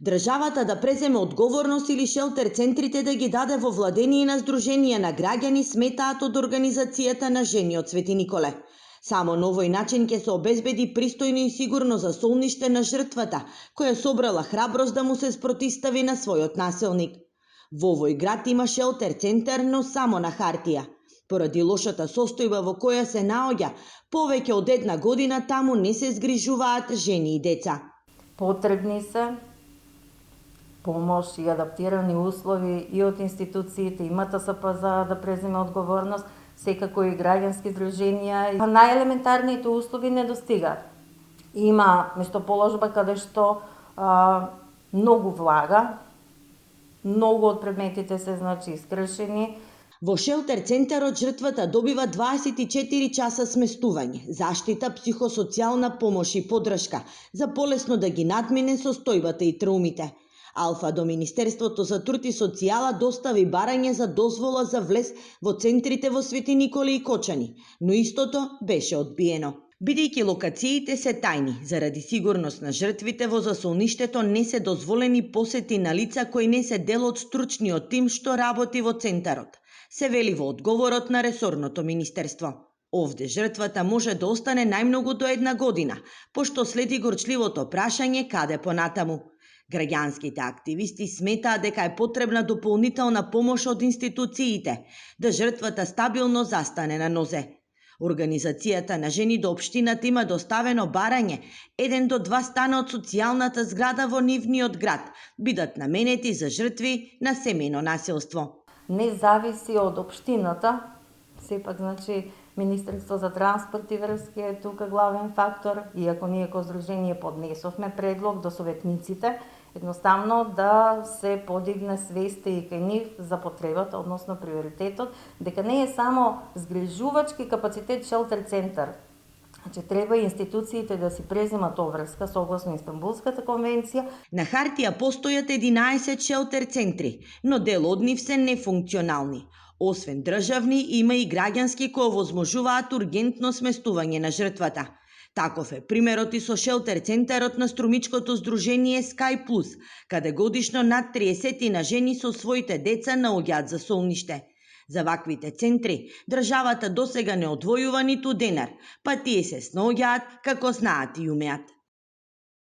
Државата да преземе одговорност или шелтер центрите да ги даде во владение на Сдруженија на граѓани сметаат од Организацијата на жени од Свети Николе. Само на овој начин ќе се обезбеди пристојно и сигурно засолниште на жртвата, која собрала храброст да му се спротистави на својот насилник. Во овој град има шелтер центар, но само на хартија. Поради лошата состојба во која се наоѓа, повеќе од една година таму не се згрижуваат жени и деца. Потребни се помош и адаптирани услови и од институциите, и МТСПЗ да преземе одговорност, секако и граѓански здруженија. Најелементарните услови не достигаат. Има местоположба каде што многу влага, многу од предметите се искршени. Во шелтер центарот жртвата добива 24 часа сместување, заштита, психосоцијална помош и поддршка за полесно да ги надмине состојбата и траумите. Алфа до Министерството за труд и социјала достави барање за дозвола за влез во центрите во Свети Николе и Кочани, но истото беше одбиено. Бидејќи локациите се тајни, заради сигурност на жртвите во засолништето не се дозволени посети на лица кои не се дел од стручниот тим што работи во центарот, се вели во одговорот на ресорното министерство. Овде жртвата може да остане најмногу до една година, пошто следи горчливото прашање каде понатаму. Граѓанските активисти сметаат дека е потребна дополнителна помош од институциите, да жртвата стабилно застане на нозе. Организацијата на жени до општината има доставено барање 1 до 2 стана од социјалната зграда во нивниот град бидат наменети за жртви на семејно насилство. Не зависи од општината, сепак Министерство за транспорт и врски е тука главен фактор, иако ние како здружение поднесовме предлог до советниците, едноставно да се подигне свеста и кај нив за потребата, односно приоритетот, дека не е само згрижувачки капацитет шелтер центар. Треба и институциите да си преземат обврска согласно Истанбулската конвенција. На хартија постојат 11 шелтер центри, но дел од нив се нефункционални. Освен државни, има и граѓански кои овозможуваат ургентно сместување на жртвата. Таков е примерот и со шелтер центарот на струмичкото здружение Sky Plus, каде годишно над 30 на жени со своите деца наоѓаат за солниште. За ваквите центри, државата досега не одвојува ниту денар, па тие се снаоѓаат како знаат и умеат.